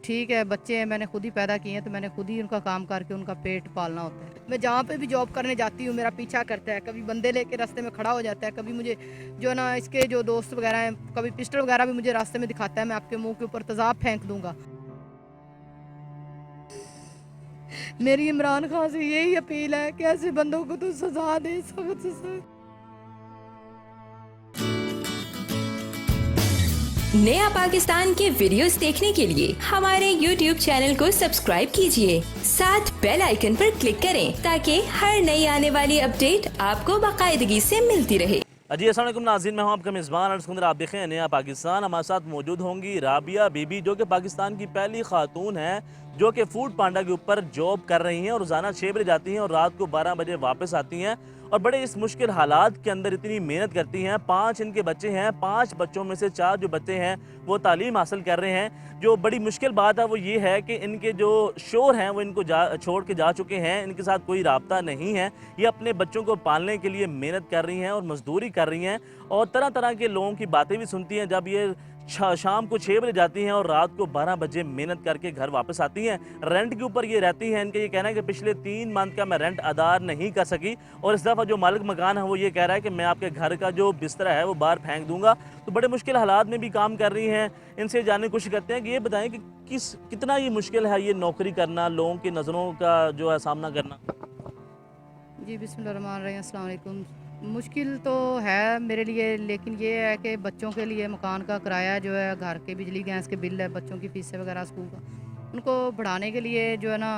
ठीक है, बच्चे हैं, मैंने खुद ही पैदा किए हैं, तो मैंने खुद ही उनका काम करके उनका पेट पालना होता है। मैं जहाँ पे भी जॉब करने जाती हूँ, मेरा पीछा करता है, कभी बंदे लेके रास्ते में खड़ा हो जाता है, कभी मुझे जो है ना इसके जो दोस्त वगैरह हैं, कभी पिस्टल वगैरह भी मुझे रास्ते में दिखाता है, मैं आपके मुँह के ऊपर तेज़ाब फेंक दूँगा। मेरी इमरान खान से यही अपील है कि ऐसे बंदों को तो सज़ा दे, सख्त से सख्त। नया पाकिस्तान के वीडियोस देखने के लिए हमारे YouTube चैनल को सब्सक्राइब कीजिए, साथ बेल आइकन पर क्लिक करें ताकि हर नई आने वाली अपडेट आपको बाकायदगी से मिलती रहे। जी अस्सलाम वालेकुम नाज़रीन, मैं हूं आपका मेज़बान अर्ज़। आप देखें नया पाकिस्तान। हमारे साथ मौजूद होंगी राबिया बीबी, जो कि पाकिस्तान की पहली खातून है जो कि फूड पांडा के ऊपर जॉब कर रही हैं और रोज़ाना 6 बजे जाती हैं और रात को 12 बजे वापस आती हैं और बड़े इस मुश्किल हालात के अंदर इतनी मेहनत करती हैं। 5 इनके बच्चे हैं, 5 बच्चों में से 4 जो बच्चे हैं वो तालीम हासिल कर रहे हैं। जो बड़ी मुश्किल बात है वो ये है कि इनके जो शोहर हैं वो इनको छोड़ के जा चुके हैं, इनके साथ कोई राब्ता नहीं है। ये अपने बच्चों को पालने के लिए मेहनत कर रही हैं और मजदूरी कर रही हैं और तरह तरह के लोगों की बातें भी सुनती हैं। जब ये शाम को 6 बजे जाती हैं और रात को 12 बजे मेहनत करके घर वापस आती हैं। रेंट के ऊपर ये रहती हैं। इनका ये कहना है कि पिछले 3 मंथ का मैं रेंट अदा नहीं कर सकी और इस दफ़ा जो मालिक मकान है वो ये कह रहा है कि मैं आपके घर का जो बिस्तरा है वो बाहर फेंक दूंगा। तो बड़े मुश्किल हालात में भी काम कर रही हैं। इनसे जानने की कोशिश करते हैं कि ये बताएं कि कितना ये मुश्किल है ये नौकरी करना, लोगों की नज़रों का जो है सामना करना। जी, बिस्मिल्लाहिर्रहमानिर्रहीम, अस्सलाम वालेकुम। मुश्किल तो है मेरे लिए, लेकिन ये है कि बच्चों के लिए मकान का किराया जो है, घर के बिजली गैस के बिल है, बच्चों की फ़ीसें वगैरह स्कूल का, उनको बढ़ाने के लिए जो है ना,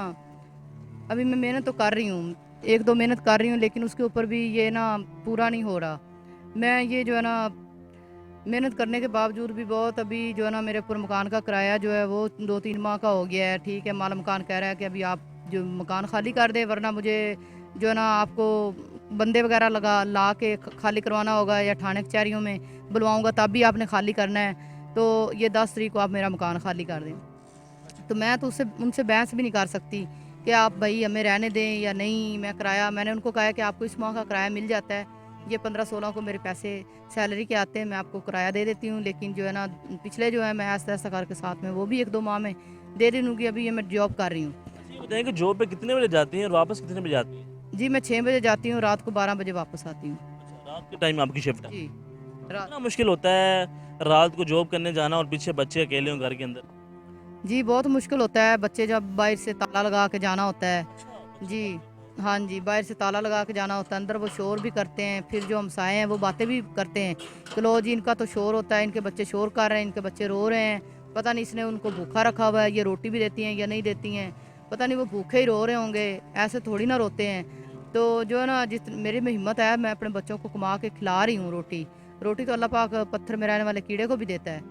अभी मैं मेहनत तो कर रही हूँ, 1-2 मेहनत कर रही हूँ, लेकिन उसके ऊपर भी ये ना पूरा नहीं हो रहा। मैं ये जो है ना मेहनत करने के बावजूद भी बहुत अभी जो है ना मेरे ऊपर मकान का किराया जो है वो 2-3 माह का हो गया है। ठीक है, माला मकान कह रहा है कि अभी आप जो मकान खाली कर दें, वरना मुझे जो है ना आपको बंदे वगैरह ला के खाली करवाना होगा, या थाने कचहरियों में बुलवाऊंगा तब भी आपने खाली करना है। तो ये 10 तारीख को आप मेरा मकान खाली कर दें। तो मैं तो उससे उनसे बहस भी नहीं कर सकती कि आप भाई हमें रहने दें या नहीं। मैंने उनको कहा है कि आपको इस माह का किराया मिल जाता है, ये 15-16 को मेरे पैसे सैलरी के आते हैं, मैं आपको किराया दे देती हूँ। लेकिन जो है ना पिछले जो है मैं ऐसा ऐसा करके साथ में वो भी 1-2 माह में दे रही हूँ कि अभी ये मैं जॉब कर रही हूँ। ये बताएं कि जॉब पे कितने बजे जाती हैं और वापस कितने बजे आती हैं? जी, मैं 6 बजे जाती हूँ, रात को 12 बजे वापस आती हूँ। अच्छा, रात के टाइम आपकी शिफ्ट है। जी, रात। कितना मुश्किल होता है रात को जॉब करने जाना और पीछे बच्चे अकेले हों घर के अंदर? जी, बहुत मुश्किल होता है, बच्चे जब बाहर से ताला लगा के जाना होता है। अच्छा, बच्चे जी, बाहर होते हैं। हाँ जी, बाहर से ताला लगा के जाना होता है, अंदर वो शोर भी करते हैं, फिर जो हमसाए हैं वो बातें भी करते हैं कि लो जी इनका तो शोर होता है, इनके बच्चे शोर कर रहे हैं, इनके बच्चे रो रहे हैं, पता नहीं इसने उनको भूखा रखा हुआ है, ये रोटी भी देती हैं या नहीं देती हैं, पता नहीं वो भूखे ही रो रहे होंगे, ऐसे थोड़ी ना रोते हैं। तो जो है ना जिस मेरे में हिम्मत है, मैं अपने बच्चों को कमा के खिला रही हूँ रोटी। रोटी तो अल्लाह पाक पत्थर में रहने वाले कीड़े को भी देता है।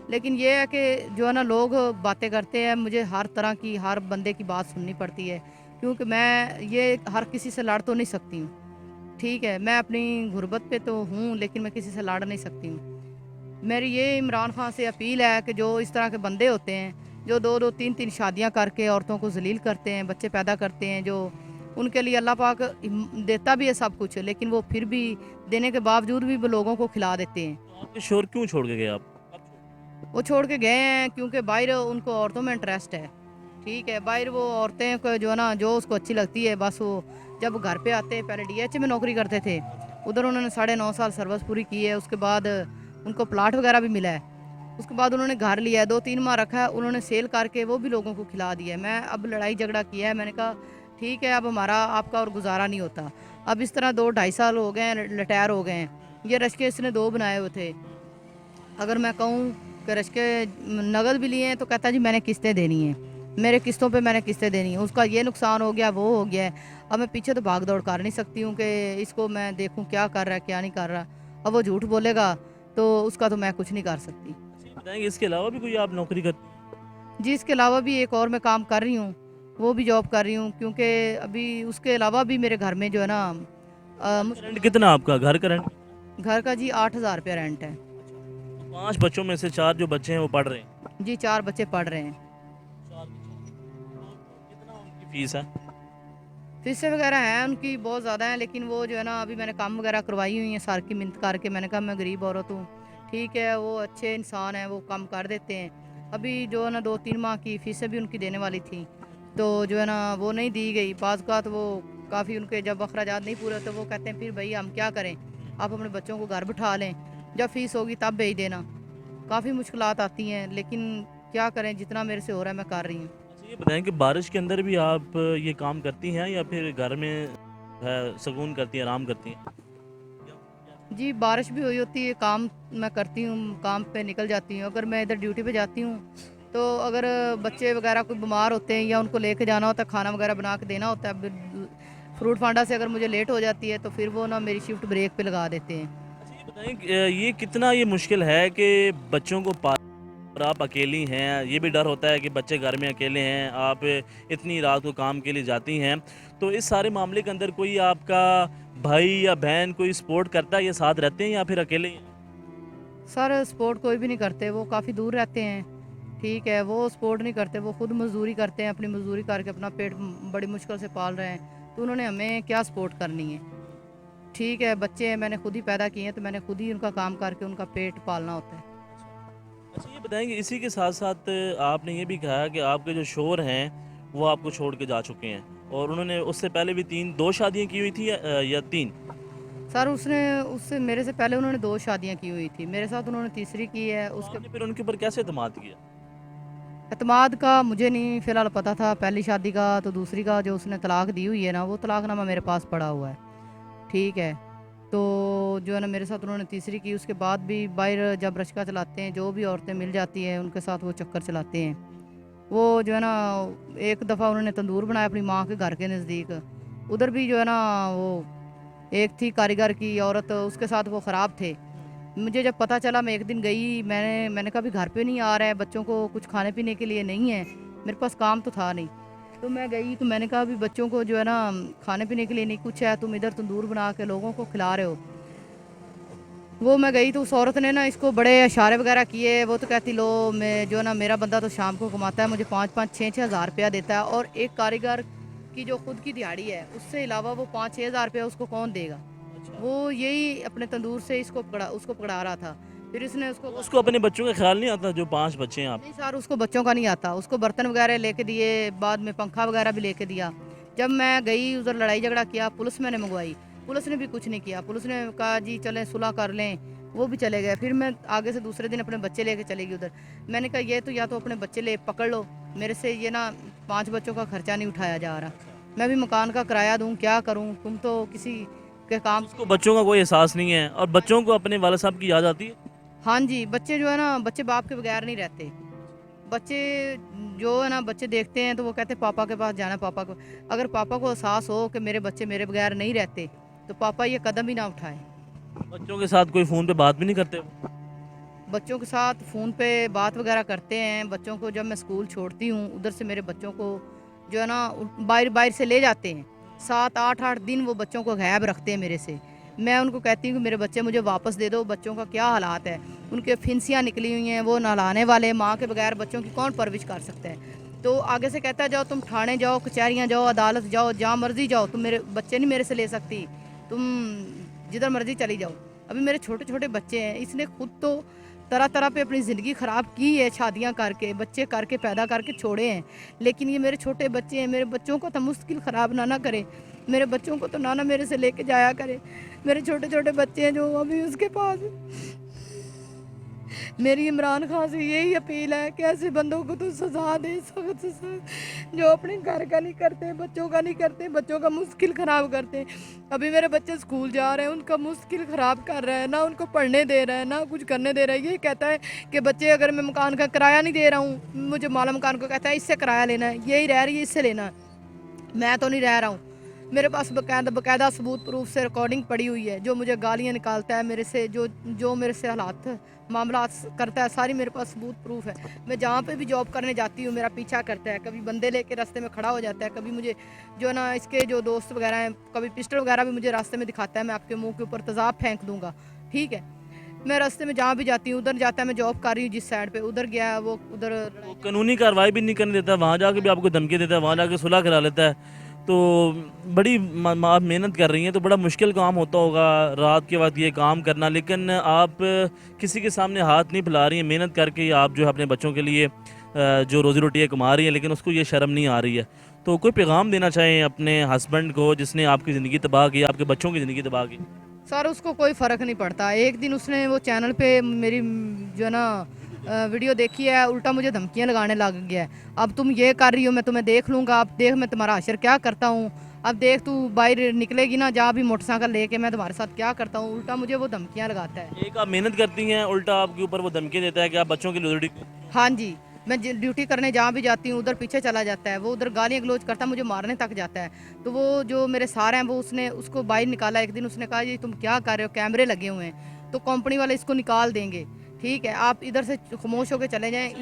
लेकिन ये है कि जो है ना लोग बातें करते हैं, मुझे हर तरह की हर बंदे की बात सुननी पड़ती है, क्योंकि मैं ये हर किसी से लड़ तो नहीं सकती हूँ। ठीक है, मैं अपनी गुर्बत पे तो हूँ, लेकिन मैं किसी से लड़ नहीं सकती हूँ। मेरी ये इमरान खान से अपील है कि जो इस तरह के बंदे होते हैं, जो 2-2 3-3 शादियाँ करके औरतों को ज़लील करते हैं, बच्चे पैदा करते हैं, जो उनके लिए अल्लाह पाक देता भी है सब कुछ, लेकिन वो फिर भी देने के बावजूद भी वो लोगों को खिला देते हैं। तो आपके शोर क्यों छोड़ के गए आप? कब छोड़ के गए? वो छोड़ के गए हैं क्योंकि बाहर उनको औरतों में इंटरेस्ट है। ठीक है, बाहर वो औरतें को जो है ना जो उसको अच्छी लगती है, बस वो जब घर पे आते हैं, पहले डीएच में नौकरी करते थे, उधर उन्होंने 9.5 साल सर्विस पूरी की है, उसके बाद उनको प्लाट वगैरह भी मिला है। उसके बाद उन्होंने घर लिया है, 2-3 माह रखा है, उन्होंने सेल करके वो भी लोगों को खिला दिया है। मैं अब लड़ाई झगड़ा किया है, मैंने कहा ठीक है, अब हमारा आपका और गुजारा नहीं होता। अब इस तरह 2-2.5 साल हो गए हैं, रिटायर हो गए हैं। ये रश्के इसने 2 बनाए हुए थे। अगर मैं कहूँ कि रश्के नगद भी लिए हैं तो कहता है जी मैंने किस्तें देनी है, मेरे किस्तों पे मैंने किस्तें देनी है, उसका ये नुकसान हो गया, वो हो गया है। अब मैं पीछे तो भाग दौड़ कर नहीं सकती हूँ कि इसको मैं देखूँ क्या कर रहा है क्या नहीं कर रहा। अब वो झूठ बोलेगा तो उसका तो मैं कुछ नहीं कर सकती। अच्छा, ये बताएंगे इसके अलावा भी कोई आप नौकरी करती हैं? जी, इसके अलावा भी एक और मैं काम कर रही हूँ, वो भी जॉब कर रही हूँ, क्योंकि अभी उसके अलावा भी मेरे घर में जो है ना घर का रेंट मुश्किल। कितना आपका? घर का रेंट कितना है? घर का जी 8,000 रुपया रेंट है। अच्छा, तो 5 बच्चों में से 4 जो बच्चे हैं वो पढ़ रहे हैं। जी, 4 बच्चे पढ़ रहे हैं। 4 बच्चे, तो कितना उनकी फीस है? फीसें वगैरह हैं उनकी बहुत ज़्यादा हैं, लेकिन वो जो है ना अभी मैंने काम वगैरह करवाई हुई हैं, सर की मिन्नत करके। मैंने कहा मैं गरीब औरत हूँ, ठीक है, वो अच्छे इंसान हैं, वो काम कर देते हैं। अभी जो है ना 2-3 माह की फीसें भी उनकी देने वाली थी, तो जो है ना वो नहीं दी गई। बाज़ का तो वो काफ़ी उनके जब अखराजात नहीं पूरे होते वो कहते हैं फिर भाई हम क्या करें, आप अपने बच्चों को घर बिठा लें, जब फ़ीस होगी तब भेज देना। काफ़ी मुश्किलात आती हैं, लेकिन क्या करें, जितना मेरे से हो रहा है मैं कर रही हूँ। अच्छा, ये बताएं कि बारिश के अंदर भी आप ये काम करती हैं या फिर घर में सुकून करती हैं, आराम करती हैं? जी, बारिश भी हुई होती है, काम मैं करती हूँ, काम पे निकल जाती हूँ। अगर मैं इधर ड्यूटी पे जाती हूँ, तो अगर बच्चे वगैरह कोई बीमार होते हैं या उनको लेके जाना होता है, खाना वगैरह बना के देना होता है, फ्रूट फांडा से अगर मुझे लेट हो जाती है, तो फिर वो ना मेरी शिफ्ट ब्रेक पे लगा देते हैं। अच्छा, ये बताएं कि, ये कितना ये मुश्किल है कि बच्चों को पाल और आप अकेली हैं, ये भी डर होता है कि बच्चे घर में अकेले हैं, आप इतनी रात को काम के लिए जाती हैं, तो इस सारे मामले के अंदर कोई आपका भाई या बहन कोई सपोर्ट करता है या साथ रहते हैं या फिर अकेले ही हैं? सर सपोर्ट कोई भी नहीं करते, वो काफ़ी दूर रहते हैं। ठीक है, वो सपोर्ट नहीं करते, वो खुद मजदूरी करते हैं, अपनी मजदूरी करके अपना पेट बड़ी मुश्किल से पाल रहे हैं, तो उन्होंने हमें क्या सपोर्ट करनी है। ठीक है, बच्चे हैं, मैंने खुद ही पैदा किए हैं, तो मैंने खुद ही उनका काम करके उनका पेट पालना होता है। अच्छा, ये बताएंगे इसी के साथ साथ आपने ये भी कहा कि आपके जो शोहर हैं वो आपको छोड़ के जा चुके हैं और उन्होंने उससे पहले भी 2 शादियाँ की हुई थी या 3? सर उसने उससे मेरे से पहले उन्होंने 2 शादियाँ की हुई थी, मेरे साथ उन्होंने तीसरी की है। तो उसके आपने फिर उनके ऊपर कैसे एतमाद किया? एतमाद का मुझे नहीं फ़िलहाल पता था, पहली शादी का, तो दूसरी का जो उसने तलाक दी हुई है ना, वो तलाकनामा मेरे पास पड़ा हुआ है। ठीक है, तो जो है ना मेरे साथ उन्होंने तीसरी की, उसके बाद भी बाहर जब रश्का चलाते हैं, जो भी औरतें मिल जाती हैं उनके साथ वो चक्कर चलाते हैं। वो जो है ना एक दफ़ा उन्होंने तंदूर बनाया अपनी माँ के घर के नज़दीक, उधर भी जो है ना वो एक थी कारीगर की औरत, उसके साथ वो ख़राब थे। मुझे जब पता चला, मैं एक दिन गई, मैंने कहा भी घर पे नहीं आ रहा है, बच्चों को कुछ खाने पीने के लिए नहीं है, मेरे पास काम तो था नहीं। तो मैं गई, तो मैंने कहा भी बच्चों को जो है ना खाने पीने के लिए नहीं कुछ है, तुम इधर तंदूर बना के लोगों को खिला रहे हो। वो मैं गई तो उस औरत ने ना इसको बड़े इशारे वगैरह किए। वो तो कहती लो, मैं जो है ना मेरा बंदा तो शाम को कमाता है, मुझे 5-5 6-6 हज़ार रुपया देता है, और एक कारीगर की जो खुद की दिहाड़ी है उससे अलावा वो 5-6 हज़ार रुपया उसको कौन देगा। वो यही अपने तंदूर से उसको पकड़ा रहा था। फिर इसने उसको तो उसको अपने बच्चों का ख्याल नहीं आता जो 5 बच्चे हैं आप? नहीं सर, उसको बच्चों का नहीं आता, उसको बर्तन वगैरह लेके दिए, बाद में पंखा वगैरह भी लेके दिया। जब मैं गई उधर लड़ाई झगड़ा किया, पुलिस मैंने मंगवाई, पुलिस ने भी कुछ नहीं किया। पुलिस ने कहा जी चलें सुलह कर लें, वो भी चले गए। फिर मैं आगे से दूसरे दिन अपने बच्चे लेके चली गई उधर। मैंने कहा ये तो या तो अपने बच्चे ले पकड़ लो, मेरे से ये ना 5 बच्चों का खर्चा नहीं उठाया जा रहा, मैं भी मकान का किराया दूँ, क्या करूँ, तुम तो किसी के काम। उसको बच्चों का कोई एहसास नहीं है और बच्चों को अपने वाला साहब की याद आती है? हाँ जी, बच्चे जो है ना, बच्चे बाप के बगैर नहीं रहते। बच्चे जो है ना, बच्चे देखते हैं तो वो कहते हैं पापा के पास जाना है, पापा को। अगर पापा को एहसास हो कि मेरे बच्चे मेरे बगैर नहीं रहते, तो पापा ये कदम ही ना उठाए। बच्चों के साथ कोई फ़ोन पे बात भी नहीं करते वो? बच्चों के साथ फ़ोन पे बात वगैरह करते हैं। बच्चों को जब मैं स्कूल छोड़ती हूँ, उधर से मेरे बच्चों को जो है ना बाहर बाहर से ले जाते हैं। 7-8 दिन वो बच्चों को गायब रखते हैं मेरे से। मैं उनको कहती हूँ कि मेरे बच्चे मुझे वापस दे दो। बच्चों का क्या हालात है, उनके फिंसियाँ निकली हुई हैं, वो नहलाने वाले, माँ के बगैर बच्चों की कौन परवरिश कर सकता है। तो आगे से कहता है जाओ तुम थाने जाओ, कचहरियाँ जाओ, अदालत जाओ, जहाँ मर्जी जाओ, तुम मेरे बच्चे नहीं मेरे से ले सकती, तुम जिधर मर्जी चली जाओ। अभी मेरे छोटे छोटे बच्चे हैं, इसने खुद तो तरह तरह पे अपनी ज़िंदगी ख़राब की है, शादियां करके, बच्चे करके, पैदा करके छोड़े हैं। लेकिन ये मेरे छोटे बच्चे हैं, मेरे बच्चों को तो मुश्किल ख़राब ना करे, मेरे बच्चों को तो ना मेरे से लेके जाया करे। मेरे छोटे छोटे बच्चे हैं जो अभी उसके पास। मेरी इमरान खान से यही अपील है कि ऐसे बंदों को तो सज़ा दे, सख्त से सख्त, जो अपने घर का नहीं करते, बच्चों का नहीं करते, बच्चों का मुश्किल ख़राब करते। अभी मेरे बच्चे स्कूल जा रहे हैं, उनका मुश्किल ख़राब कर रहा है, ना उनको पढ़ने दे रहा है, ना कुछ करने दे रहा है। ये कहता है कि बच्चे अगर मैं मकान का किराया नहीं दे रहा हूँ, मुझे माला मकान को कहता है इससे किराया लेना है, यही रह रही है इससे लेना है, मैं तो नहीं रह रहा हूँ। मेरे पास बकायदा सबूत प्रूफ से रिकॉर्डिंग पड़ी हुई है, जो मुझे गालियाँ निकालता है मेरे से, जो मेरे से हालात मामला करता है, सारी मेरे पास सबूत प्रूफ है। मैं जहाँ पे भी जॉब करने जाती हूँ मेरा पीछा करता है, कभी बंदे लेके रास्ते में खड़ा हो जाता है, कभी मुझे जो ना इसके जो दोस्त वगैरह हैं, कभी पिस्टल वगैरह भी मुझे रास्ते में दिखाता है, मैं आपके मुंह के ऊपर तेज़ाब फेंक दूंगा। ठीक है, मैं रास्ते में जहाँ भी जाती हूँ, उधर जाता है, मैं जॉब कर रही हूँ जिस साइड पे, उधर गया वो उधर। वो कानूनी कार्रवाई भी नहीं करने देता, वहाँ जाके भी आपको धमकी देता है, वहाँ जाके सुलह करा लेता है। तो बड़ी आप मेहनत कर रही हैं, तो बड़ा मुश्किल काम होता होगा रात के वक्त ये काम करना, लेकिन आप किसी के सामने हाथ नहीं फैला रही हैं, मेहनत करके ही आप जो है अपने बच्चों के लिए जो रोज़ी रोटी है कमा रही हैं, लेकिन उसको ये शर्म नहीं आ रही है। तो कोई पैगाम देना चाहें अपने हस्बैंड को जिसने आपकी ज़िंदगी तबाह की, आपके बच्चों की ज़िंदगी तबाह की? सर उसको कोई फ़र्क नहीं पड़ता। एक दिन उसने वो चैनल पे मेरी जो है ना वीडियो देखी है, उल्टा मुझे धमकियां लगाने लग गया है। अब तुम ये कर रही हो, मैं तुम्हें देख लूँगा, अब देख मैं तुम्हारा हशर क्या करता हूँ, अब देख तू बाहर निकलेगी ना जहाँ भी मोटरसाइकिल लेके, मैं तुम्हारे साथ क्या करता हूँ। उल्टा मुझे वो धमकियाँ लगाता है। एक आप मेहनत करती हैं, उल्टा आपके ऊपर वो धमकी देता है कि आप बच्चों की रोज़ी रोटी। हाँ जी, मैं ड्यूटी करने जहाँ भी जाती हूँ उधर पीछे चला जाता है, वो उधर गालियाँ गलौज करता है, मुझे मारने तक जाता है। तो वो जो मेरे सार हैं वो उसने उसको बाहर निकाला। एक दिन उसने कहा ये तुम क्या कर रहे हो, कैमरे लगे हुए हैं तो कंपनी वाले इसको निकाल देंगे, ठीक है आप इधर से खामोश होकर चले जाएं।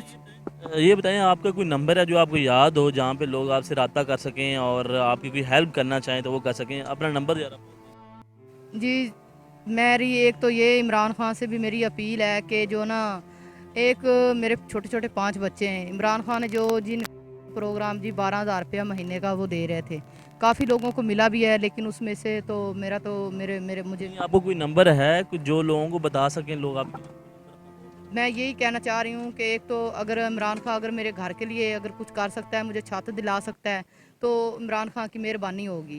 ये बताएं आपका कोई नंबर है जो आपको याद हो जहाँ पे लोग आपसे रब्ता कर सकें और आपकी कोई हेल्प करना चाहें तो वो कर सकें? अपना नंबर ज़रा। जी, मेरी एक तो ये इमरान खान से भी मेरी अपील है कि जो ना एक मेरे छोटे छोटे 5 बच्चे हैं, इमरान खान ने जो जिन प्रोग्राम जी 12,000 रुपया महीने का वो दे रहे थे, काफ़ी लोगों को मिला भी है, लेकिन उसमें से तो मेरा तो मेरे मेरे मुझे आपको कोई नंबर है कुछ जो लोगों को बता सकें लोग आप? मैं यही कहना चाह रही हूँ कि एक तो अगर इमरान खान अगर मेरे घर के लिए अगर कुछ कर सकता है, मुझे छत दिला सकता है, तो इमरान खान की मेहरबानी होगी।